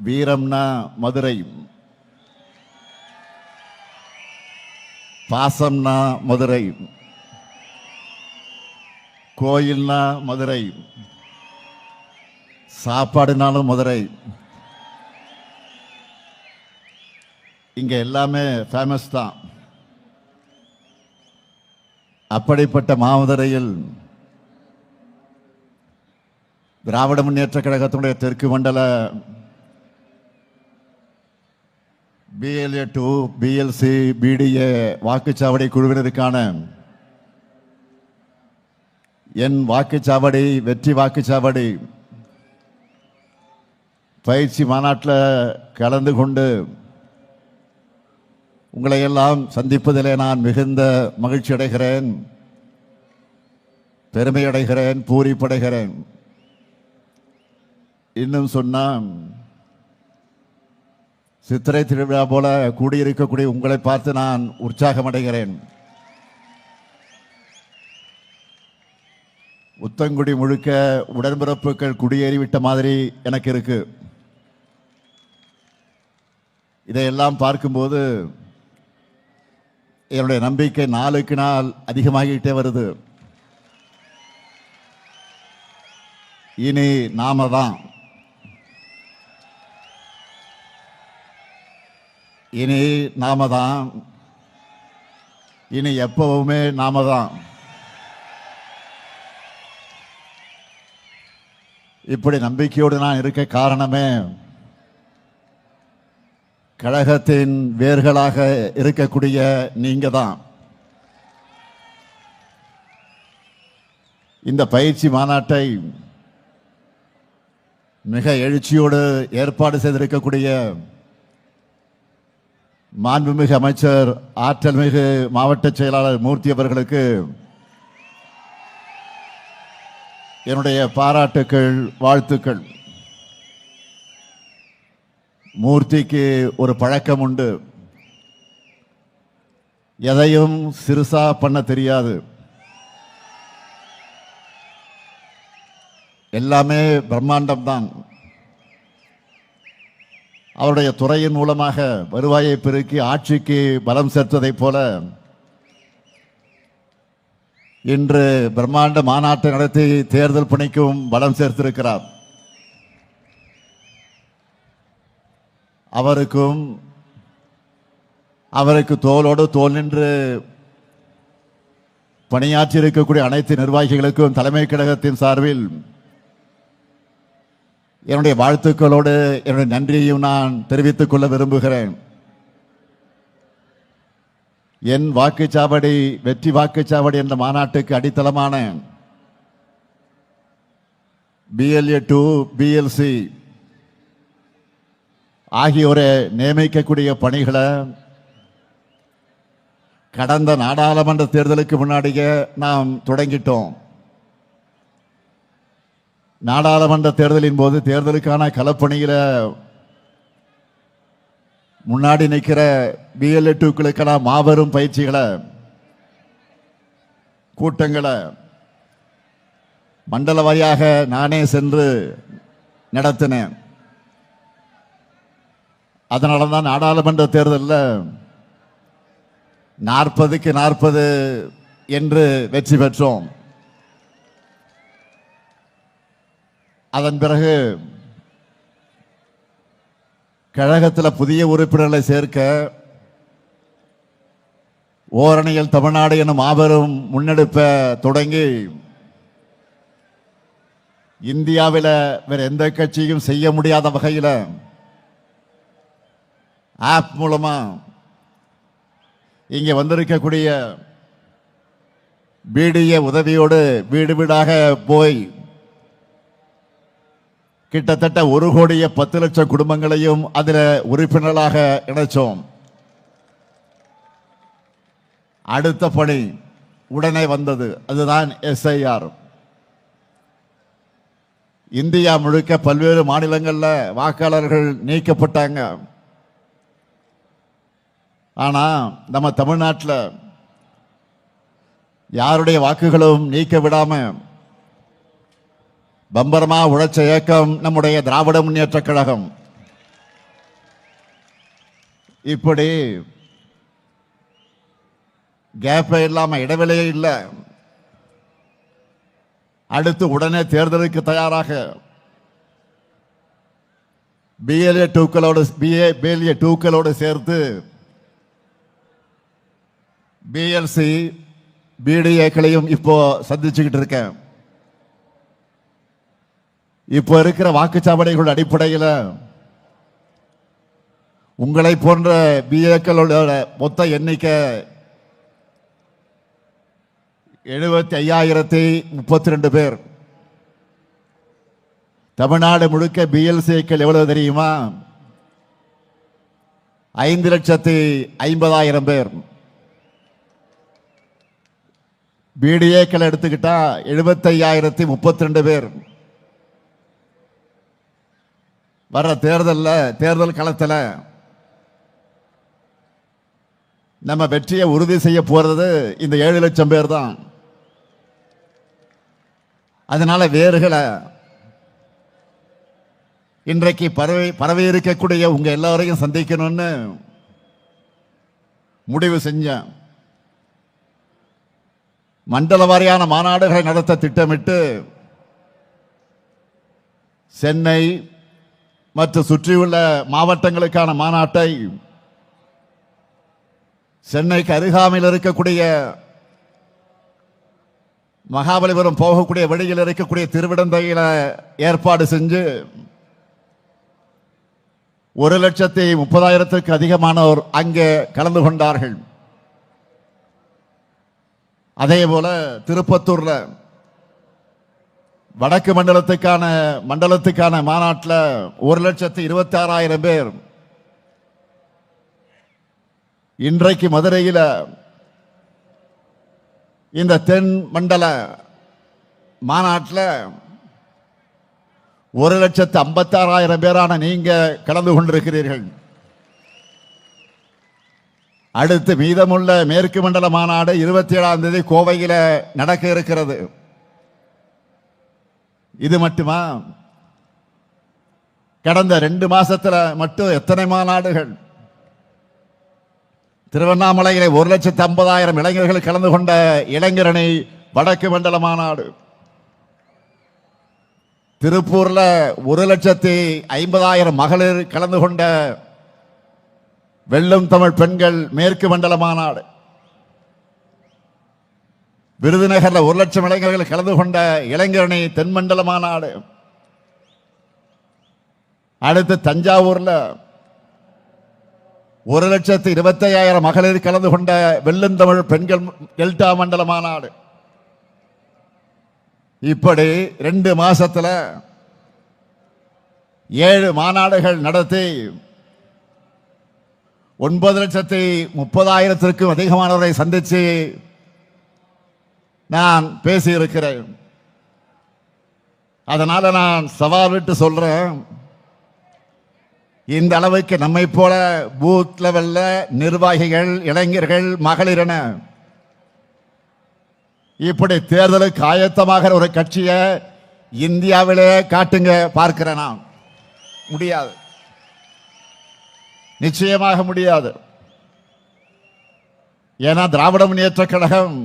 வீரம்னா மதுரை, பாசம்னா மதுரை, கோயில்னா மதுரை, சாப்பாடுனாலும் மதுரை. இங்க எல்லாமே ஃபேமஸ் தான். அப்படிப்பட்ட மாமதுரையில் திராவிட முன்னேற்ற கழகத்தினுடைய தெற்கு மண்டல BLA 2 BLC BDA வாக்குச்சாவடி குழுவினருக்கான என் வாக்குச்சாவடி வெற்றி வாக்குச்சாவடி பயிற்சி மாநாட்டில் கலந்து கொண்டு உங்களை எல்லாம் சந்திப்பதிலே நான் மிகுந்த மகிழ்ச்சி அடைகிறேன், பெருமை அடைகிறேன், பூரிப்படைகிறேன். இன்னும் சொன்னால் சித்திரை திருவிழா போல கூடியிருக்கக்கூடிய உங்களை பார்த்து நான் உற்சாகம் அடைகிறேன். உத்தங்குடி முழுக்க உடன்பிறப்புகள் குடியேறிவிட்ட மாதிரி எனக்கு இருக்கு. இதையெல்லாம் பார்க்கும்போது என்னுடைய நம்பிக்கை நாளுக்கு நாள் அதிகமாகிட்டே வருது. இனி நாம தான், இனி நாம தான், இனி எப்பவுமே நாம தான். இப்படி நம்பிக்கையோடு நான் இருக்க காரணமே கழகத்தின் வேர்களாக இருக்கக்கூடிய நீங்க தான். இந்த பயிற்சி மாநாட்டை மிக எழுச்சியோடு ஏற்பாடு செய்திருக்கக்கூடிய மாண்புமிகு அமைச்சர் ஆற்றல்மிகு மாவட்ட செயலாளர் மூர்த்தி அவர்களுக்கு என்னுடைய பாராட்டுக்கள், வாழ்த்துக்கள். மூர்த்திக்கு ஒரு பழக்கம் உண்டு, எதையும் சிறுசா பண்ண தெரியாது. எல்லாமே பிரம்மாண்டம் தான். அவருடைய துறையின் மூலமாக வருவாயை பெருக்கி ஆட்சிக்கு பலம் சேர்த்ததைப் போல இன்று பிரம்மாண்ட மாநாட்டை நடத்தி தேர்தல் பணிக்கும் பலம் சேர்த்திருக்கிறார். அவருக்கு தோளோடு தோள் நின்று பணியாற்றி இருக்கக்கூடிய அனைத்து நிர்வாகிகளுக்கும் தலைமை கழகத்தின் சார்பில் என்னுடைய வாழ்த்துக்களோடு என்னுடைய நன்றியையும் நான் தெரிவித்துக் கொள்ள விரும்புகிறேன். என் வாக்குச்சாவடி வெற்றி வாக்குச்சாவடி என்ற மாநாட்டுக்கு அடித்தளமான BLA 2 BLC ஆகியோரை நியமிக்கக்கூடிய பணிகளை கடந்த நாடாளுமன்ற தேர்தலுக்கு முன்னாடியே நாம் தொடங்கிட்டோம். நாடாளுமன்ற தேர்தலின் போது தேர்தலுக்கான களப்பணியில முன்னாடி நிற்கிற BLA 2க்களுக்கான மாபெரும் பயிற்சிகளை, கூட்டங்களை மண்டல வாரியாக நானே சென்று நடத்தினேன். அதனால தான் நாடாளுமன்ற தேர்தலில் 40க்கு 40 என்று வெற்றி பெற்றோம். அதன் பிறகு கழகத்தில் புதிய உறுப்பினர்களை சேர்க்க ஓரணியில் தமிழ்நாடு எனும் மாபெரும் முன்னெடுப்பை தொடங்கி இந்தியாவில் வேற எந்த கட்சியும் செய்ய முடியாத வகையில் ஆப் மூலமா இங்கே வந்திருக்கக்கூடிய BDA உதவியோடு வீடு வீடாக போய் கிட்டத்தட்ட 1,10,00,000 குடும்பங்களையும் அதில் உறுப்பினர்களாக இணைச்சோம். அடுத்த பணி உடனே வந்தது, அதுதான் SIR. இந்தியா முழுக்க பல்வேறு மாநிலங்களில் வாக்காளர்கள் நீக்கப்பட்டாங்க. ஆனா நம்ம தமிழ்நாட்டில் யாருடைய வாக்குகளும் நீக்க விடாம பம்பரமா உழைச்ச இயக்கம் நம்முடைய திராவிட முன்னேற்ற கழகம். இப்படி கேப்பே இல்லாம இடைவெளியே இல்லை. அடுத்து உடனே தேர்தலுக்கு தயாராக பிஎல்ஏ டூக்களோடு சேர்த்து பிஎல்சி பிடிஏக்களையும் இப்போ சந்திச்சுக்கிட்டு இருக்கேன். இப்போ இருக்கிற வாக்குச்சாவடிகளோட அடிப்படையில் உங்களை போன்ற பிஏக்களோட மொத்த எண்ணிக்கை 75,032 பேர். தமிழ்நாடு முழுக்க பிஎல்சிக்கள் எவ்வளவு தெரியுமா? 5,50,000 பேர். பிடிஏக்கள் எடுத்துக்கிட்டா 75,032 பேர். வர தேர்தல் களத்தில் நம்ம வெற்றியை உறுதி செய்ய போறது இந்த 7 லட்சம் பேர் தான். அதனால வேறுகளை இன்றைக்கு பரவி இருக்கக்கூடிய உங்க எல்லாரையும் சந்திக்கணும்னு முடிவு செஞ்சேன். மண்டல வாரியான மாநாடுகளை நடத்த திட்டமிட்டு சென்னை மற்றும் சுற்றியுள்ள மாவட்டங்களுக்கான மாநாட்டை சென்னைக்கு அருகாமையில் இருக்கக்கூடிய மகாபலிபுரம் போகக்கூடிய வழியில் இருக்கக்கூடிய திருவிடந்தையில ஏற்பாடு செஞ்சு 1,30,000க்கு அதிகமானோர் அங்கே கலந்து கொண்டார்கள். அதே போல திருப்பத்தூர்ல வடக்கு மண்டலத்துக்கான மாநாட்டில் 1,26,000 பேர். இன்றைக்கு மதுரையில் இந்த தென் மண்டல மாநாட்டில் 1,56,000 பேரான நீங்க கலந்து கொண்டிருக்கிறீர்கள். அடுத்து மீதமுள்ள மேற்கு மண்டல மாநாடு 27ஆம் தேதி கோவையில் நடக்க இருக்கிறது. இது மட்டுமா? கடந்த 2 மாசத்துல மட்டும் எத்தனை மாநாடுகள்! திருவண்ணாமலையிலே 1,50,000 இளைஞர்கள் கலந்து கொண்ட இளைஞரணி வடக்கு மண்டல மாநாடு. திருப்பூர்ல 1,50,000 மகளிர் கலந்து கொண்ட வெல்லும் தமிழ் பெண்கள் மேற்கு மண்டல மாநாடு. விருதுநகர்ல 1,00,000 இளைஞர்கள் கலந்து கொண்ட இளைஞரணி தென்மண்டல மாநாடு. அடுத்து தஞ்சாவூர்ல 1,25,000 மகளிர் கலந்து கொண்ட வெள்ளுந்தமிழ் பெண்கள் டெல்டா மண்டல மாநாடு. இப்படி 2 மாசத்துல 7 மாநாடுகள் நடத்தி 9,30,000க்கும் அதிகமானவரை சந்திச்சு நான் பேசியிருக்கிறேன். அதனால நான் சவால் விட்டு சொல்றேன், இந்த அளவுக்கு நம்மை போல பூத் லெவல்ல நிர்வாகிகள், இளைஞர்கள், மகளிர் என இப்படி தேர்தலுக்கு ஆயத்தமாக ஒரு கட்சியை இந்தியாவிலே காட்டுங்க பார்க்கிறேன். நான் முடியாது, நிச்சயமாக முடியாது. ஏன்னா திராவிட முன்னேற்ற கழகம்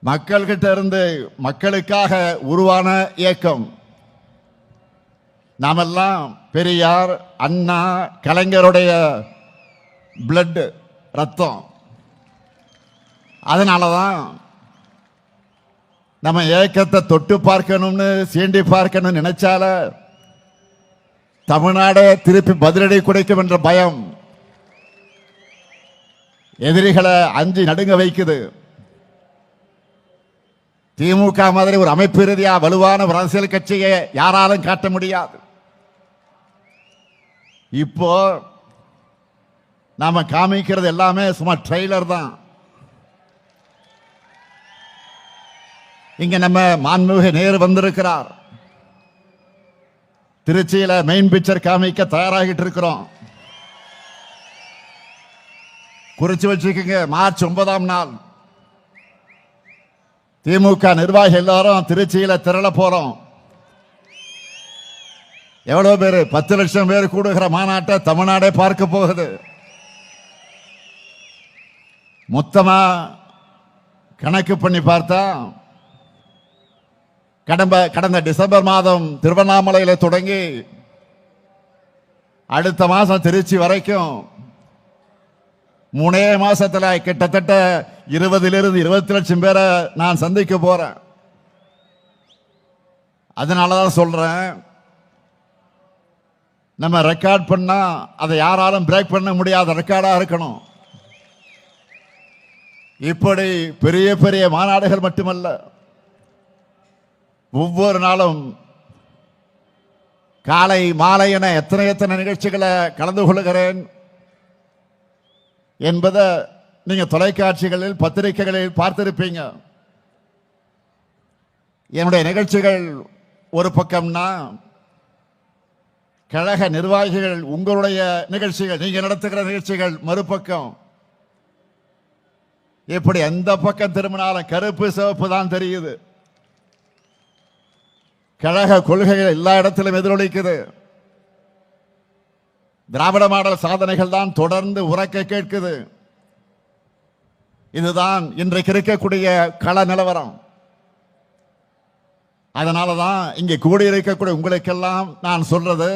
மக்கள்கிட்ட இருந்து மக்களுக்காக உருவான இயக்கம். நாமெல்லாம் பெரியார், அண்ணா, கலைஞருடைய பிளட், ரத்தம். அதனாலதான் நம்ம இயக்கத்தை தொட்டு பார்க்கணும்னு, சீண்டி பார்க்கணும்னு நினைச்சால தமிழ்நாடு திருப்பி பதிலடி கொடுக்கும் என்ற பயம் எதிரிகளை அஞ்சி நடுங்க வைக்குது. திமுக மாதிரி ஒரு அமைப்பு ரீதியா வலுவான ஒரு அரசியல் கட்சியை யாராலும் காட்ட முடியாது. இப்போ நாம காமிக்கிறது எல்லாமே சும்மா ட்ரெய்லர் தான். இங்க நம்ம மாண்புமிகு நேரு வந்திருக்கிறார். திருச்சியில மெயின் பிக்சர் காமிக்க தயாராகிட்டு இருக்கிறோம். குறிச்சு வச்சுக்கோங்க, மார்ச் 9ஆம் நாள் திமுக நிர்வாகி எல்லாரும் திருச்சியில திரள போறோம். எவ்வளவு பேர்? 10 லட்சம் பேர் கூடுகிற மாநாட்டை தமிழ்நாடே பார்க்க போகுது. மொத்தமா கணக்கு பண்ணி பார்த்தா கடந்த டிசம்பர் மாதம் திருவண்ணாமலையில தொடங்கி அடுத்த மாசம் திருச்சி வரைக்கும் 3 மாசத்துல கிட்டத்தட்ட 20 - 20 லட்சம் பேரை நான் சந்திக்க போறேன். அதனாலதான் சொல்றேன், நம்ம ரெக்கார்ட் பண்ணா அதை யாராலும் பிரேக் பண்ண முடியாத ரெக்கார்டா இருக்கணும். இப்படி பெரிய பெரிய மாநாடுகள் மட்டுமல்ல, ஒவ்வொரு நாளும் காலை மாலை என எத்தனை நிகழ்ச்சிகளை கலந்து கொள்கிறேன் என்பதை நீங்க தொலைக்காட்சிகளில் பத்திரிகைகளில் பார்த்திருப்பீங்க. என்னுடைய நிகழ்ச்சிகள் ஒரு பக்கம்னா, கழக நிர்வாகிகள் உங்களுடைய நிகழ்ச்சிகள், நீங்க நடத்துகிற நிகழ்ச்சிகள் மறுபக்கம். இப்படி எந்த பக்கம் திரும்பினாலும் கருப்பு சிவப்பு தான் தெரியுது. கழக கொள்கைகள் எல்லா இடத்திலும் எதிரொலிக்குது. திராவிட மாடல் சாதனைகள் தான் தொடர்ந்து உரக்க கேட்குது. இதுதான் இன்றைக்கு இருக்கக்கூடிய கள நிலவரம். அதனாலதான் இங்கே கூடியிருக்கக்கூடிய உங்களுக்கெல்லாம் நான் சொல்றது,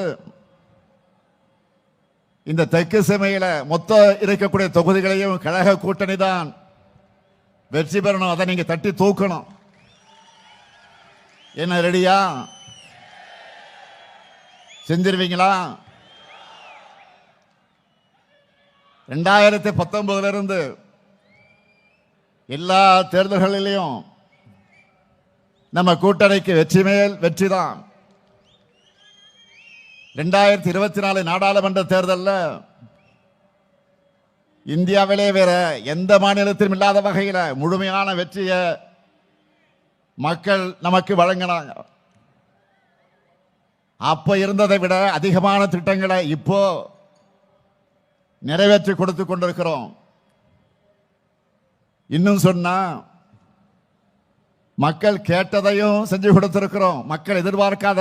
இந்த தெற்கு செமையில மொத்த இருக்கக்கூடிய தொகுதிகளையும் கழக கூட்டணி தான் வெற்றி பெறணும். அதை நீங்க தட்டி தூக்கணும். என்ன ரெடியா? செஞ்சிருவீங்களா? 2019 இருந்து எல்லா தேர்தல்களிலும் நம்ம கூட்டணிக்கு வெற்றி மேல் வெற்றி தான். 2024 நாடாளுமன்ற தேர்தலில் இந்தியாவிலே வேற எந்த மாநிலத்திலும் இல்லாத வகையில் முழுமையான வெற்றியை மக்கள் நமக்கு வழங்கினாங்க. அப்ப இருந்ததை விட அதிகமான திட்டங்களை இப்போ நிறைவேற்றி கொடுத்து கொண்டிருக்கிறோம். இன்னும் சொன்னா, மக்கள் கேட்டதையும் செஞ்சு கொடுத்திருக்கிறோம். மக்கள் எதிர்பார்க்காத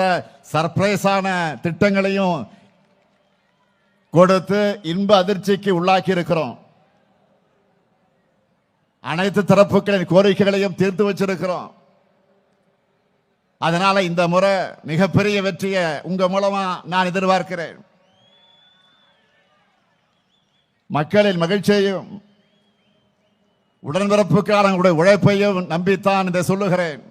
சர்ப்ரைஸான திட்டங்களையும் கொடுத்து இன்ப அதிர்ச்சிக்கு உள்ளாக்கி இருக்கிறோம். அனைத்து தரப்புகளின் கோரிக்கைகளையும் தீர்த்து வச்சிருக்கிறோம். அதனால இந்த முறை மிகப்பெரிய வெற்றியை உங்க மூலமா நான் எதிர்பார்க்கிறேன். மக்களின் மகிழ்ச்சியையும் உடன்பிறப்புக்கான உழைப்பையும் நம்பித்தான் இதை சொல்லுகிறேன்.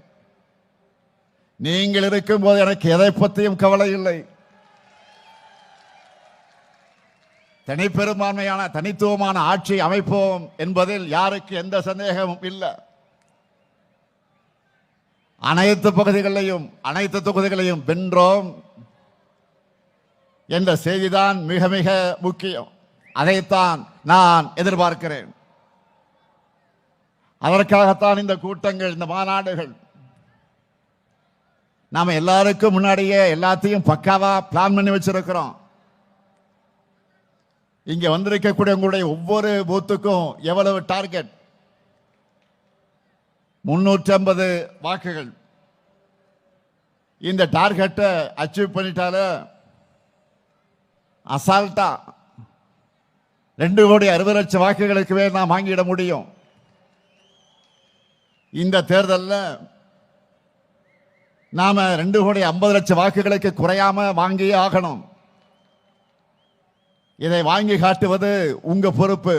நீங்கள் இருக்கும் போது எனக்கு எதை பற்றியும் கவலை இல்லை. தனிப்பெரும்பான்மையான தனித்துவமான ஆட்சி அமைப்போம் என்பதில் யாருக்கு எந்த சந்தேகமும் இல்லை. அனைத்து பகுதிகளையும் அனைத்து தொகுதிகளையும் வென்றோம் என்ற செய்திதான் மிக மிக முக்கியம். அதைத்தான் நான் எதிர்பார்க்கிறேன். அதற்காகத்தான் இந்த கூட்டங்கள், இந்த மாநாடுகள். நாம எல்லாருக்கும் முன்னாடியே எல்லாத்தையும் பக்காவா பிளான் பண்ணி வச்சிருக்கிறோம். இங்க வந்திருக்கக்கூடிய உங்களுடைய ஒவ்வொரு பூத்துக்கும் எவ்வளவு டார்கெட்? 350 வாக்குகள். இந்த டார்கெட்டை அச்சீவ் பண்ணிட்டால அசால்ட்டா 2,60,00,000 வாக்குகளுக்கு நாம் வாங்கிட முடியும். இந்த தேர்தலில் நாம 2,50,00,000 வாக்குகளுக்கு குறையாம வாங்கியே ஆகணும். இதை வாங்கி காட்டுவது உங்க பொறுப்பு.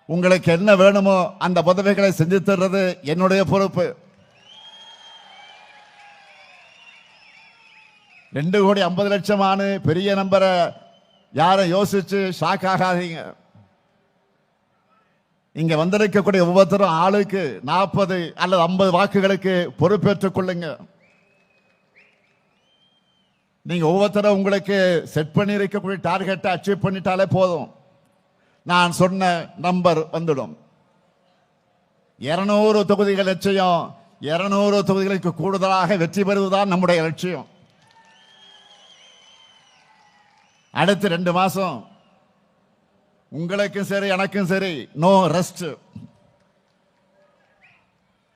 உங்களுக்கு என்ன வேணுமோ அந்த உதவிகளை செஞ்சு தர்றது என்னுடைய பொறுப்பு. 2,50,00,000 பெரிய நம்பரை யாரை யோசிச்சு ஷாக் ஆகாதீங்க. இங்க வந்திருக்கக்கூடிய ஒவ்வொருத்தரும் ஆளுக்கு 40 அல்லது 50 வாக்குகளுக்கு பொறுப்பேற்றுக் கொள்ளுங்க. நீங்க ஒவ்வொருத்தரும் உங்களுக்கு செட் பண்ணி இருக்கக்கூடிய டார்கெட்டை அச்சீவ் பண்ணிட்டாலே போதும். நான் சொன்ன நம்பர் வந்துடும். 200 தொகுதிகள் லட்சியம். 200 தொகுதிகளுக்கு கூடுதலாக வெற்றி பெறுவதுதான் நம்முடைய லட்சியம். அடுத்து 2 மாசம் உங்களுக்கும் சரி எனக்கும் சரி நோ ரெஸ்ட்.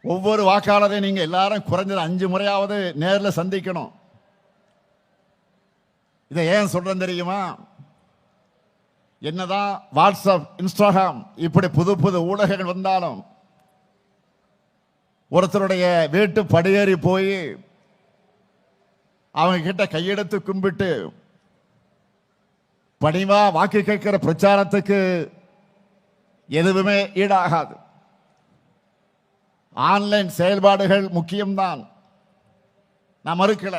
ஒவ்வொரு வாக்காளரையும் நீங்க எல்லாரும் குறைஞ்சது 5 முறையாவது நேரில் சந்திக்கணும். இதை ஏன் சொல்றேன் தெரியுமா? என்னதான் வாட்ஸ்அப், இன்ஸ்டாகிராம் இப்படி புது புது ஊடகங்கள் வந்தாலும் ஒருத்தருடைய வீட்டு படியேறி போய் அவங்க கிட்ட கையெடுத்து கும்பிட்டு பணிவா வாக்கு கேட்கிற பிரச்சாரத்துக்கு எதுவுமே ஈடாகாது. ஆன்லைன் செயல்பாடுகள் முக்கியம்தான், நான் மறுக்கல.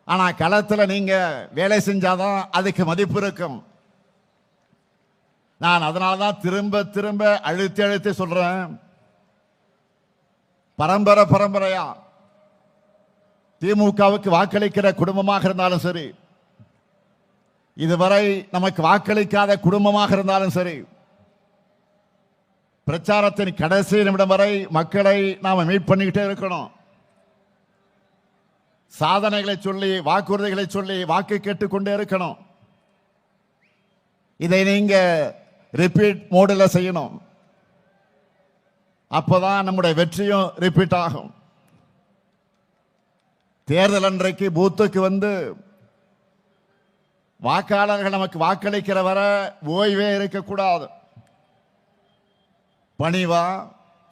ஆனா களத்தில் நீங்க வேலை செஞ்சாதான் அதுக்கு மதிப்பு இருக்கும். நான் அதனாலதான் திரும்ப திரும்ப அழுத்தி அழுத்தி சொல்றேன், பரம்பரையா திமுகவுக்கு வாக்களிக்கிற குடும்பமாக இருந்தாலும் சரி, இதுவரை நமக்கு வாக்களிக்காத குடும்பமாக இருந்தாலும் சரி, பிரச்சாரத்தின் கடைசி நிமிடம் வரை மக்களை நாம மீட் பண்ணிக்கிட்டே இருக்கணும். சாதனைகளை சொல்லி, வாக்குறுதிகளை சொல்லி வாக்கு கேட்டுக்கொண்டே இருக்கணும். இதை நீங்க ரிப்பீட் மோடில் செய்யணும். அப்பதான் நம்முடைய வெற்றியும் ரிப்பீட் ஆகும். தேர்தல் அன்றைக்கு பூத்துக்கு வந்து வாக்காளர்கள் நமக்கு வாக்களிக்கிற வர ஓய்வே இருக்கக்கூடாது. பணிவா,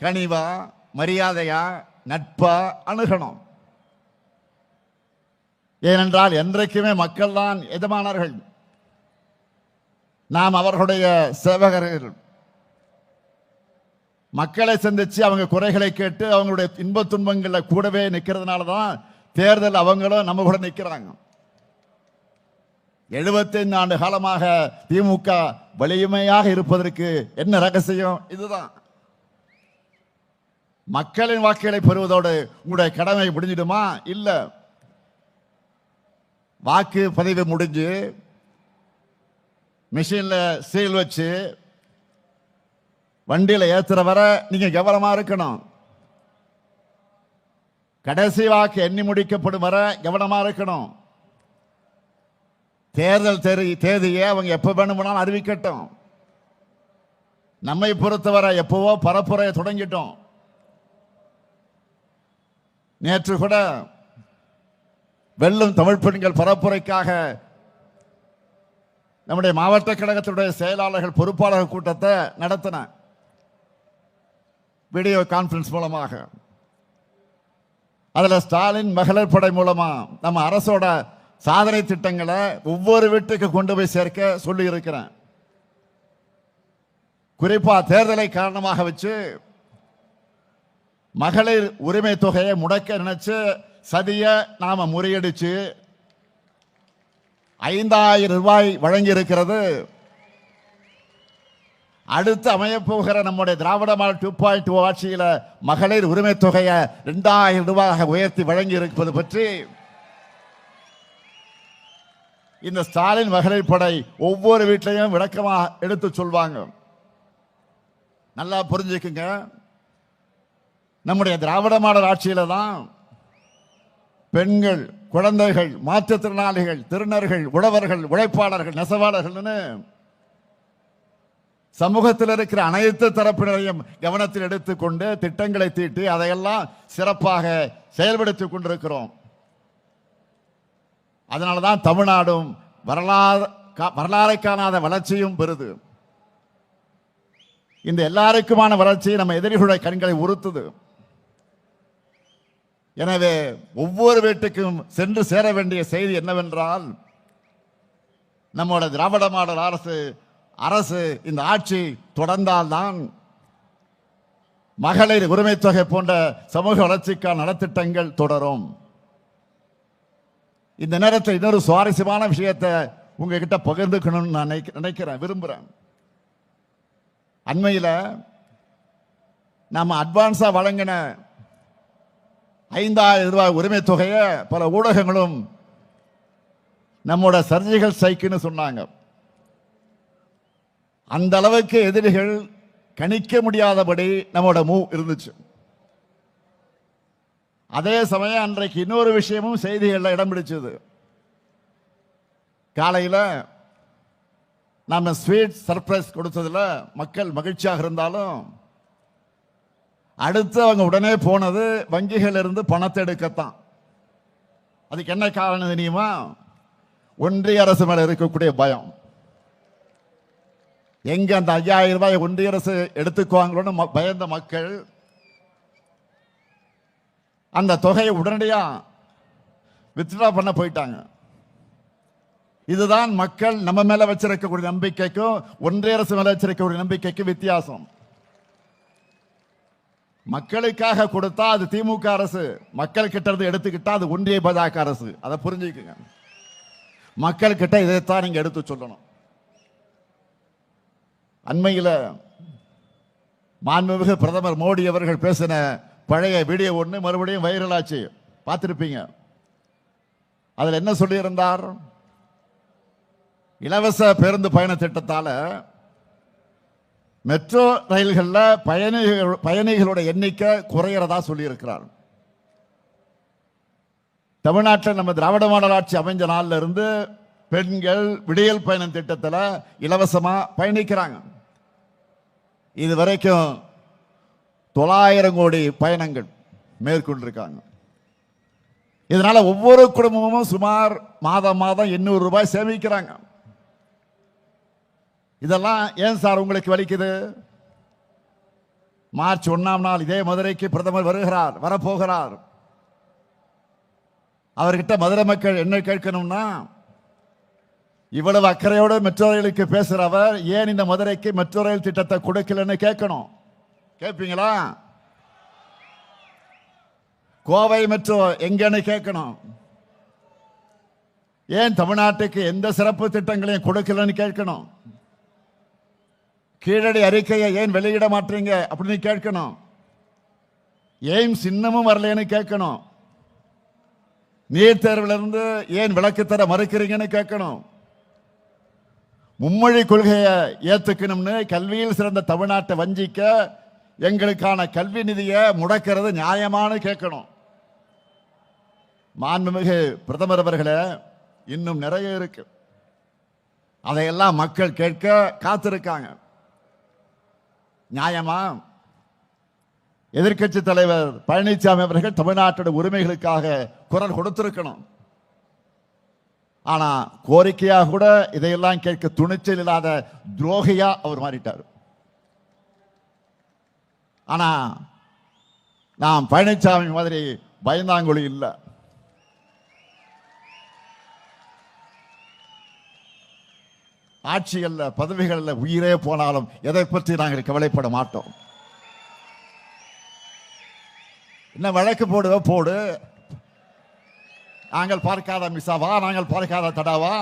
கனிவா, மரியாதையா, நட்பா அணுகணும். ஏனென்றால் என்றைக்குமே மக்கள் தான் எஜமானர்கள், நாம் அவர்களுடைய சேவகர்கள். மக்களை சந்திச்சு அவங்க குறைகளை கேட்டு அவங்களுடைய இன்ப துன்பங்களை கூடவே நிற்கிறதுனால தான் தேர்தல் அவங்களும் நம்ம கூட நிற்கிறாங்க. 75 ஆண்டு காலமாக திமுக வலிமையாக இருப்பதற்கு என்ன ரகசியம்? இதுதான். மக்களின் வாக்குகளை பெறுவதோடு உங்களுடைய கடமை முடிஞ்சிடுமா? இல்ல. வாக்கு பதிவு முடிஞ்சு மிஷின்ல சீல் வச்சு வண்டியில ஏத்துற வர நீங்க கவனமா இருக்கணும். கடைசி வாக்கு எண்ணி முடிக்கப்படும் வர கவனமா இருக்கணும். தேர்தல் தேதியை அவங்க எப்ப வேணும்னாலும் அறிவிக்கட்டும். நம்மை பொறுத்தவரை எப்பவோ பரப்புரையை தொடங்கிட்டோம். நேற்று கூட வெல்லும் தமிழ் பெண்கள் பரப்புரைக்காக நம்முடைய மாவட்ட கழகத்தினுடைய செயலாளர்கள் பொறுப்பாளர்கள் கூட்டத்தை நடத்தின வீடியோ கான்பரன்ஸ் மூலமாக. அதுல ஸ்டாலின் மகளிர் படை மூலமா நம்ம அரசோட சாதனை திட்டங்களை ஒவ்வொரு வீட்டுக்கு கொண்டு போய் சேர்க்க சொல்லி இருக்கிறேன். குறிப்பா தேர்தலை காரணமாக வச்சு மகளிர் உரிமை தொகையை முடக்க நினைச்சு சதிய நாம முறியடிச்சு 5000 ரூபாய் வழங்கி இருக்கிறது. அடுத்து அமையப்போகிற நம்முடைய திராவிட மாடல் 2.0 ஆட்சியில மகளிர் உரிமை தொகையை 2000 ரூபாயாக உயர்த்தி வழங்கி இருப்பது பற்றி இந்த ஸ்டாலின் மகளிர் படை ஒவ்வொரு வீட்டிலையும் விளக்கமா எடுத்து சொல்வாங்க. நல்லா புரிஞ்சுக்குங்க. நம்முடைய திராவிட மாடல் ஆட்சியில தான் பெண்கள், குழந்தைகள், மாற்றுத்திறனாளிகள், திருநர்கள், உழவர்கள், உழைப்பாளர்கள், நெசவாளர்கள்னு சமூகத்தில் இருக்கிற அனைத்து தரப்பினரையும் கவனத்தில் எடுத்துக்கொண்டு திட்டங்களை தீட்டி அதையெல்லாம் சிறப்பாக செயல்படுத்திக் கொண்டிருக்கிறோம். அதனாலதான் தமிழ்நாடும் வரலாறை காணாத வளர்ச்சியும் பெறுது. இந்த எல்லாருக்குமான வளர்ச்சி நம்ம எதிரிகளுடைய கண்களை உறுத்துது. எனவே ஒவ்வொரு வீட்டுக்கும் சென்று சேர வேண்டிய செய்தி என்னவென்றால், நம்மோட திராவிட மாடல் அரசு இந்த ஆட்சி தொடர்ந்தால்தான் மகளிர் உரிமை தொகை போன்ற சமூக வளர்ச்சிக்கான நலத்திட்டங்கள் தொடரும். இந்த நேரத்தில் இன்னொரு சுவாரஸ்யமான விஷயத்தை உங்ககிட்ட பகிர்ந்துக்கணும்னு நான் நினைக்கிறேன், விரும்புகிறேன். அண்மையில் நம்ம அட்வான்ஸா வழங்கின 5000 ரூபாய் உரிமை தொகையை பல ஊடகங்களும் நம்மோட சர்ஜிக்கல் ஸ்ட்ரைக்னு சொன்னாங்க. அந்த அளவுக்கு எதிரிகள் கணிக்க முடியாதபடி நம்மோட மூவ் இருந்துச்சு. அதே சமயம் அன்றைக்கு இன்னொரு விஷயமும் செய்திகளில் இடம் பிடிச்சது. காலையில் நம்ம ஸ்வீட் சர்ப்ரைஸ் கொடுத்ததுல மக்கள் மகிழ்ச்சியாக இருந்தாலும், அடுத்து அவங்க உடனே போனது வங்கிகள் இருந்து பணத்தை எடுக்கத்தான். அதுக்கு என்ன காரணம் தெரியுமா? ஒன்றிய அரசு மேல இருக்கக்கூடிய பயம். எங்க அந்த 5000 ரூபாய் ஒன்றிய அரசு எடுத்துக்குவாங்களோன்னு பயந்த மக்கள் அந்த தொகையை உடனடியா வித்ட்ரா பண்ண போயிட்டாங்க. இதுதான் மக்கள் நம்ம மேல வச்சிருக்கக்கூடிய நம்பிக்கைக்கும் ஒன்றிய அரசு மேல வச்சிருக்கக்கூடிய நம்பிக்கைக்கும் வித்தியாசம். மக்களுக்காக கொடுத்தா அது திமுக அரசு, மக்கள் கிட்ட இருந்து எடுத்துக்கிட்டா அது ஒன்றிய பாஜக அரசு. அதை புரிஞ்சுக்குங்க. மக்கள் கிட்ட இதைத்தான் நீங்க எடுத்து சொல்லணும். அண்மையில் மாண்புமிகு பிரதமர் மோடி அவர்கள் பேசின பழைய வீடியோ ஒன்று மறுபடியும் வைரல் ஆச்சு, பார்த்திருப்பீங்க. அதில் என்ன சொல்லியிருந்தார்? இலவச பேருந்து பயண திட்டத்தால மெட்ரோ ரயில்களில் பயணிகளோட எண்ணிக்கை குறையறதா சொல்லியிருக்கிறார். தமிழ்நாட்டில் நம்ம திராவிட மாடல் ஆட்சி அமைஞ்ச நாள்ல இருந்து பெண்கள் விடியல் பயணம் திட்டத்தில் இலவசமா பயணிக்கிறாங்க. இது வரைக்கும் 900 கோடி பயணங்கள் மேற்கொண்டிருக்காங்க. இதனால ஒவ்வொரு குடும்பமும் சுமார் மாதம் 800 ரூபாய் சேமிக்கிறாங்க. இதெல்லாம் ஏன் சார் உங்களுக்கு வலிக்குது? மார்ச் 1ஆம் நாள் இதே மதுரைக்கு பிரதமர் வரப்போகிறார். அவர்கிட்ட மதுரை மக்கள் என்ன கேட்கணும்னா, இவ்வளவு அக்கறையோடு மெட்ரோ ரயிலுக்கு பேசுறவர் ஏன் இந்த மதுரைக்கு மெட்ரோ ரயில் திட்டத்தை கொடுக்கலன்னு கேட்கணும். கேட்பீங்களா? கோவை மெட்ரோ எங்கன்னு கேட்கணும். ஏன் தமிழ்நாட்டுக்கு எந்த சிறப்பு திட்டங்களையும் கொடுக்கலன்னு கேட்கணும். கீழடி அறிக்கையை ஏன் வெளியிட மாட்டீங்க அப்படின்னு கேட்கணும். ஏன் சின்னமும் வரலன்னு கேட்கணும். நீட் தேர்விலிருந்து ஏன் விலக்கு தர மறுக்கிறீங்கன்னு கேட்கணும். மும்மொழி கொள்கையை ஏத்துக்கணும்னு கல்வியில் சிறந்த தமிழ்நாட்டை வஞ்சிக்க எங்களுக்கான கல்வி நிதியை முடக்கிறது நியாயமான கேட்கணும். மாண்புமிகு பிரதமர் அவர்களே, இன்னும் நிறைய இருக்கு. அதையெல்லாம் மக்கள் கேட்க காத்திருக்காங்க. நியாயமா? எதிர்க்கட்சி தலைவர் பழனிசாமி அவர்கள் தமிழ்நாட்டோட உரிமைகளுக்காக குரல் கொடுத்திருக்கணும். ஆனா கோரிக்கையாக கூட இதையெல்லாம் கேட்க துணிச்சல் இல்லாத துரோகியா அவர் மாறிட்டார். ஆனா நாம் பழனிசாமி மாதிரி பயந்தாங்குழி இல்லை. ஆட்சிகள்ல பதவிகளில் உயிரே போனாலும் எதை பற்றி நாங்கள் கவலைப்பட மாட்டோம். என்ன வழக்கு போடு, நாங்கள் பார்க்காத மிஸ்ஸாவா, நாங்கள் பார்க்காத தடாவா?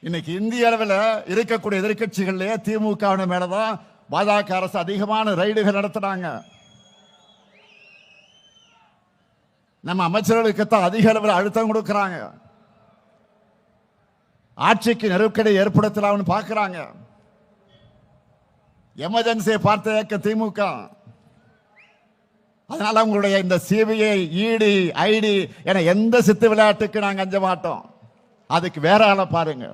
இன்னைக்கு இந்திய அளவில் இருக்கக்கூடிய எதிர்கட்சிகளிலே திமுக மேலதான் பாஜக அரசு அதிகமான ரைடுகள் நடத்துறாங்க. நம்ம அமைச்சர்களுக்குத்தான் அதிக அளவில் அழுத்தம் கொடுக்கிறாங்க. ஆட்சிக்கு நெருக்கடி ஏற்படுத்தலாம்னு பார்க்கிறாங்க. எமர்ஜென்சியை பார்த்த இயக்க திமுக. அதனால உங்களுடைய இந்த சிபிஐ, இடி, ஐடி என எந்த சித்து விளையாட்டுக்கு நாங்க அஞ்ச மாட்டோம். அதுக்கு வேற ஆளை பாருங்க.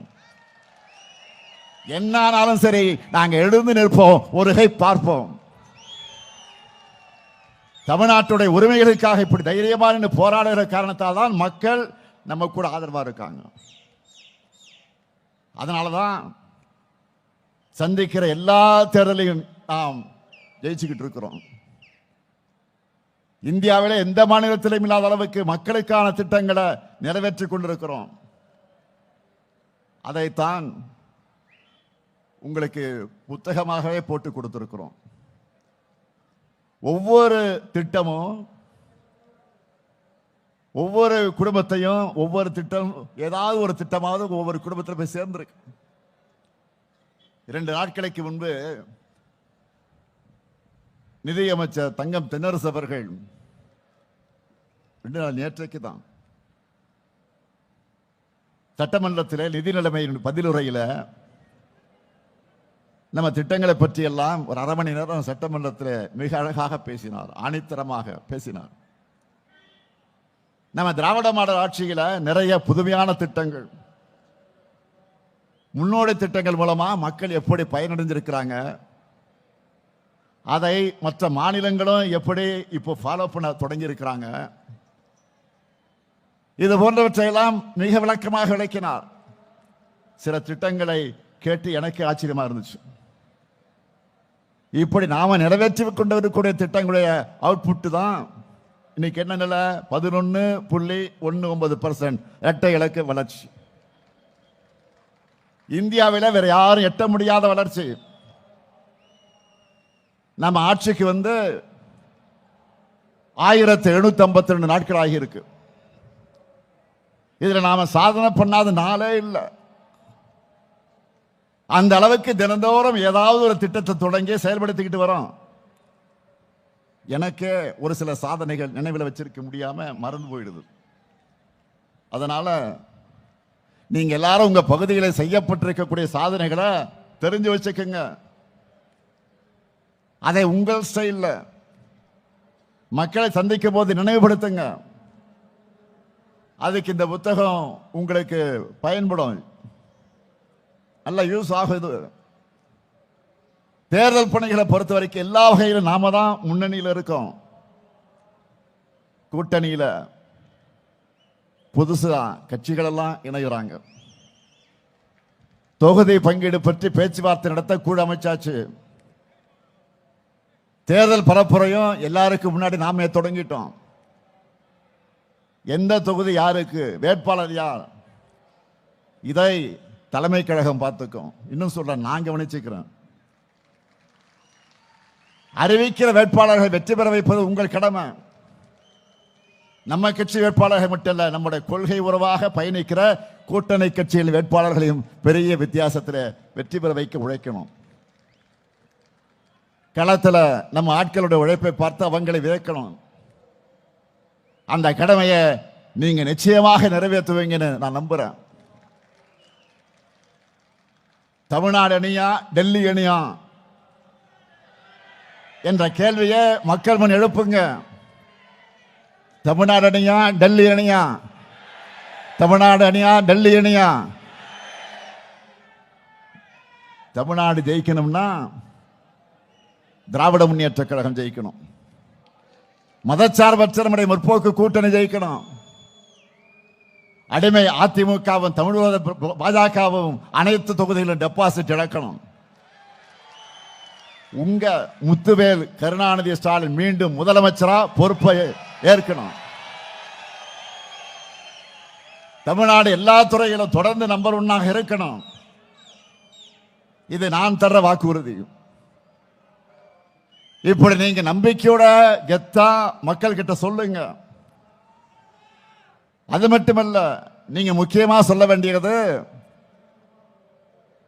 என்னானாலும் சரி, நாங்க எழுந்து நிற்போம், ஒரு கை பார்ப்போம். தமிழ்நாட்டுடைய உரிமைகளுக்காக இப்படி தைரியமான போராடுகிற காரணத்தால் தான் மக்கள் நம்ம கூட ஆதரவா இருக்காங்க. அதனாலதான் சந்திக்கிற எல்லா தேர்தலையும் நாம் ஜெயிச்சுக்கிட்டு இருக்கிறோம். இந்தியாவிலே எந்த மாநிலத்திலும் இல்லாத அளவுக்கு மக்களுக்கான திட்டங்களை நிறைவேற்றிக் கொண்டிருக்கிறோம். அதைத்தான் உங்களுக்கு புத்தகமாகவே போட்டு கொடுத்திருக்கிறோம். ஒவ்வொரு திட்டமும் ஒவ்வொரு குடும்பத்தையும், ஒவ்வொரு திட்டம் ஏதாவது ஒரு திட்டமாவது ஒவ்வொரு குடும்பத்தில் போய் சேர்ந்திருக்கு. 2 நாட்களுக்கு முன்பு நிதியமைச்சர் தங்கம் தென்னரசு அவர்கள், 2 நாள் நேற்றைக்கு தான் சட்டமன்றத்தில் நிதி நிலைமையின் பதிலுரையில் நம்ம திட்டங்களை பற்றி எல்லாம் ஒரு அரை மணி நேரம் சட்டமன்றத்தில் மிக அழகாக பேசினார், ஆணித்தரமாக பேசினார். நம்ம திராவிட மாடல் ஆட்சியில நிறைய புதுமையான திட்டங்கள், முன்னோடி திட்டங்கள் மூலமா மக்கள் எப்படி பயனடைஞ்சிருக்கிறாங்க, அதை மற்ற மாநிலங்களும் எப்படி இப்போ ஃபாலோ பண்ண தொடங்கி இருக்கிறாங்க, இது போன்றவற்றையெல்லாம் மிக விளக்கமாக விளக்கினார். சில திட்டங்களை கேட்டு எனக்கு ஆச்சரியமா இருந்துச்சு. இப்படி நாம நிறைவேற்றி கொண்டு வரக்கூடிய திட்டங்களுடைய அவுட்புட் தான் இன்னைக்கு என்ன நிலை? 11.19% இரட்டை இலக்கு வளர்ச்சி. இந்தியாவில் வேற யாரும் எட்ட முடியாத வளர்ச்சி. நம்ம ஆட்சிக்கு 1752 நாட்கள் ஆகியிருக்கு. இதுல நாம சாதனை பண்ணாத நாளே இல்லை. அந்த அளவுக்கு தினந்தோறும் ஏதாவது ஒரு திட்டத்தை தொடங்கி செயல்படுத்திக்கிட்டு வரோம். எனக்கு ஒரு சில சாதனைகள் நினைவில் வச்சிருக்க முடியாம மறந்து போயிடுது. அதனால நீங்க எல்லாரும் உங்க பகுதிகளில் செய்யப்பட்டிருக்கக்கூடிய சாதனைகளை தெரிஞ்சு வச்சுக்கோங்க. அதை உங்கள் ஸ்டைல்ல மக்களை சந்திக்கும் போது நினைவுபடுத்துங்க. அதுக்கு இந்த புத்தகம் உங்களுக்கு பயன்படும், நல்ல யூஸ் ஆகுது. தேர்தல் பணிகளை பொறுத்த வரைக்கும் எல்லா வகையிலும் நாம தான் முன்னணியில் இருக்கோம். கூட்டணியில புதுசா கட்சிகள் எல்லாம் இணைகிறாங்க. தொகுதி பங்கீடு பற்றி பேச்சுவார்த்தை நடத்த கூட அமைச்சாச்சு. தேர்தல் பரப்புரையும் எல்லாருக்கும் முன்னாடி நாமே தொடங்கிட்டோம். எந்த தொகுதி யாருக்கு, வேட்பாளர் யார், இதை தலைமை கழகம் பார்த்துக்கும். இன்னும் சொல்ற, நான் கவனிச்சுக்கிறேன். அறிவிக்கிற வேட்பாளர்களை வெற்றி பெற வைப்பது உங்கள் கடமை. நம்ம கட்சி வேட்பாளர்கள் மட்டும் இல்ல, நம்முடைய கொள்கை உறவாக பயணிக்கிற கூட்டணி கட்சியின் வேட்பாளர்களையும் பெரிய வித்தியாசத்தில் வெற்றி பெற வைக்க உழைக்கணும். களத்தில் நம்ம ஆட்களுடைய உழைப்பை பார்த்து அவங்களை விதைக்கணும். அந்த கடமையை நீங்க நிச்சயமாக நிறைவேற்றுவீங்கன்னு நான் நம்புறேன். தமிழ்நாடு அணியா டெல்லி அணியா என்ற கேள்வியை மக்கள் முன் எழுப்புங்க. தமிழ்நாடு அணியா டெல்லி அணியா? தமிழ்நாடு அணியா டெல்லி அணியா? தமிழ்நாடு ஜெயிக்கணும்னா திராவிட முன்னேற்ற கழகம் ஜெயிக்கணும். மதச்சார்பற்ற நம்முடைய முற்போக்கு கூட்டணி ஜெயிக்கணும். அடிமை அதிமுகவும் தமிழ் பாஜகவும் அனைத்து தொகுதிகளிலும் டெபாசிட் இழக்கணும். உங்க முத்துவேல் கருணாநிதி ஸ்டாலின் மீண்டும் முதலமைச்சரா பொறுப்பை ஏற்கணும். தமிழ்நாடு எல்லா துறையிலும் தொடர்ந்து நம்பர் 1 இருக்கணும். இது நான் தர்ற வாக்குறுதி. இப்படி நீங்க நம்பிக்கையோட கெத்தா மக்கள் கிட்ட சொல்லுங்க. அது மட்டுமல்ல, நீங்க முக்கியமா சொல்ல வேண்டியது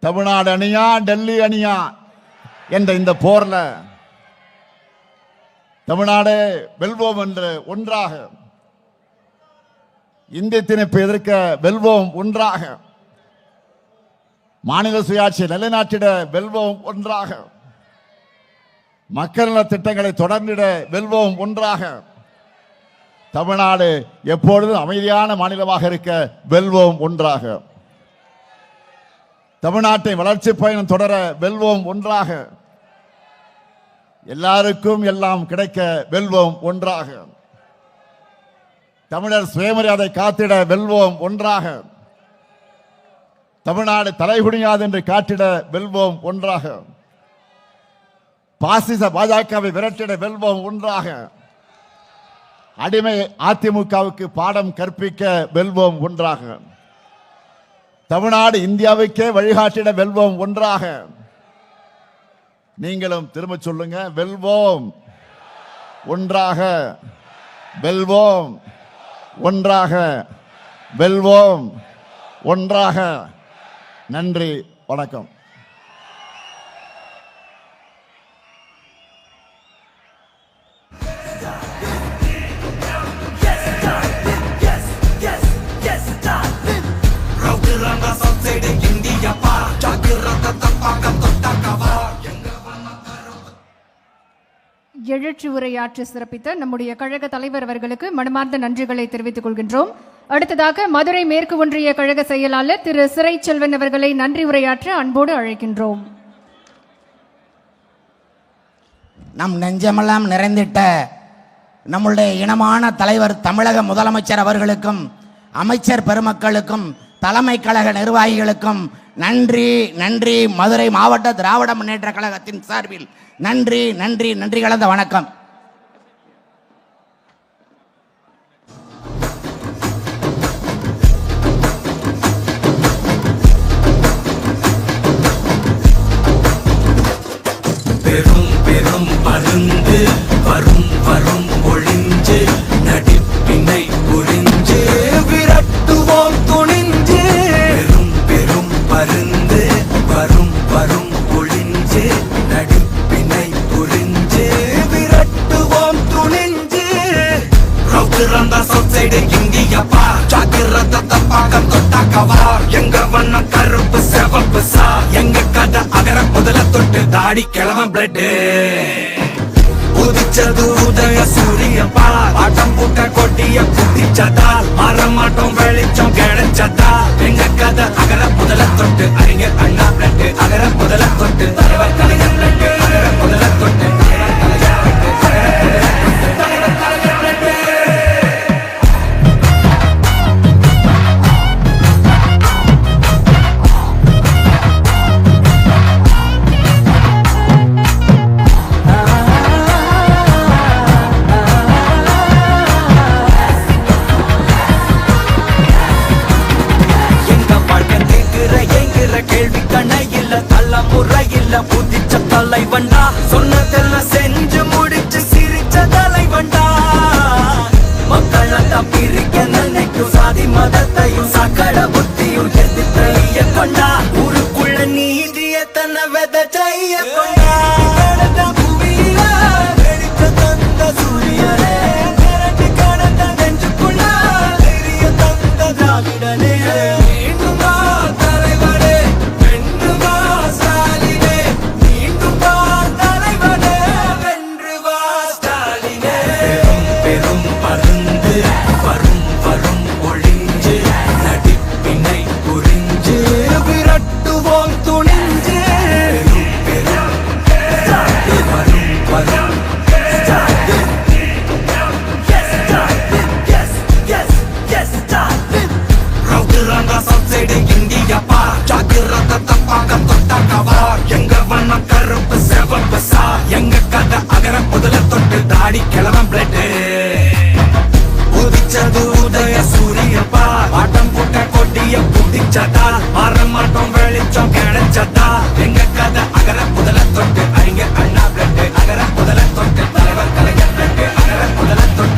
தமிழ்நாடு அணியா டெல்லி அணியா என்ற இந்த போர்ல தமிழ்நாடு வெல்வோம் என்று ஒன்றாக, இந்திய திணிப்பை எதிர்க்க வெல்வோம் ஒன்றாக, மாநில சுயாட்சி நிலைநாட்டிட வெல்வோம் ஒன்றாக, மக்கள் நல திட்டங்களை தொடர்ந்திட வெல்வோம் ஒன்றாக, தமிழ்நாடு எப்பொழுதும் அமைதியான மாநிலமாக இருக்க வெல்வோம் ஒன்றாக, தமிழ்நாட்டை வளர்ச்சி பயணம் தொடர வெல்வோம் ஒன்றாக, எல்லாருக்கும் எல்லாம் கிடைக்க வெல்வோம் ஒன்றாக, தமிழர் சுயமரியாதை காத்திட வெல்வோம் ஒன்றாக, தமிழ்நாடு தலைகுனியாது என்று காட்டிட வெல்வோம் ஒன்றாக, பாசிச பாஜகவை விரட்டிட வெல்வோம் ஒன்றாக, அடிமை அதிமுகவுக்கு பாடம் கற்பிக்க வெல்வோம் ஒன்றாக, தமிழ்நாடு இந்தியாவுக்கே வழிகாட்டிட வெல்வோம் ஒன்றாக. நீங்களும் திரும்ப சொல்லுங்க, வெல்வோம் ஒன்றாக, வெல்வோம் ஒன்றாக, வெல்வோம் ஒன்றாக. நன்றி, வணக்கம். எழுச்சி உரையாற்றி சிறப்பித்த நம்முடைய கழக தலைவர் அவர்களுக்கு மனமார்ந்த நன்றிகளை தெரிவித்துக் கொள்கின்றோம். அடுத்ததாக மதுரை மேற்கு ஒன்றிய கழக செயலாளர் திரு சிறைச்செல்வன் அவர்களை நன்றி உரையாற்ற அன்போடு அழைக்கின்றோம். நம் நெஞ்சமெல்லாம் நிறைந்திட்ட நம்முடைய இனமான தலைவர் தமிழக முதலமைச்சர் அவர்களுக்கும் அமைச்சர் பெருமக்களுக்கும் தலைமை கழக நிர்வாகிகளுக்கும் நன்றி நன்றி. மதுரை மாவட்ட திராவிட முன்னேற்ற கழகத்தின் சார்பில் நன்றி நன்றி நன்றி கலந்த வணக்கம். பெரும் பெரும் பருந்து வரும் வரும் ஒளிஞ்சு நடிப்பினை புரிஞ்சு விரட்டுவோம் துணிஞ்சு. பெரும் பெரும் பருந்து வரும் வரும் ஒளிஞ்சு நடிப்பினை புரிஞ்சு விரட்டுவோம் துணிஞ்சு. ரவுத்திரந்தா சொசைடு இந்தியப்பா ஜாக்கிரத தப்பாக்கம் தொட்டாக்கவா. எங்க வண்ணம் கருப்பு செவப்பு சா எங்க கதை அகர முதல தொட்டு தாடி கிழவன் பிளட். உதிச்சது உதய சூரியப்பா ஆட்டம் பூட்ட கொட்டிய புத்திச்சதால் மாறமாட்டோம் வெளிச்சம் கிடைச்சதா. எங்க கதை அகர முதல தொட்டு அறிஞர் அண்ணா பிளட். அகர முதல தொட்டு தலைவர் கலைஞர் பிளட். அகர முதல தொட்டு தலைவர் கலைஞர் பிளட். தலைவர் கலைஞர் பிளட். கேள்வி கண்ண இல்ல தலைமுறை இல்ல புதிச்ச தலைவண்டா. சொன்னதெல்லாம் செஞ்சு முடிச்சு சிரிச்ச தலைவண்டா. மக்கள் பிரிக்க நினைக்கும் சாதி மதத்தையும் சக்கட புத்தியும் எதிர்த்தைய கொண்டா. ஊருக்குள்ள நீதிய தன்னை வித செய்ய கொண்டா. புவியில வெடிச்ச தந்த சூரியனே திரட்டி கடந்த நெஞ்சுக்குள்ள தெரிய தந்த திராவிடனே. எங்க வண்ணம் கருப்பு செவப்பு சா எங்க கதை அகர முதல தொட்டு தாடி கிழவன் பிளட். உதிச்சது உதய சூரியப்பா ஆட்டம் பூட்ட கொட்டிய புத்திச்சதா. மாறமாட்டோம் வெளிச்சம் கிடைச்சதா. எங்க கதை அகர முதல தொட்டு அறிஞர் அண்ணா பிளட். அகர முதல தொட்டு தலைவர் கலைஞர் பிளட். அகர முதல தொட்டு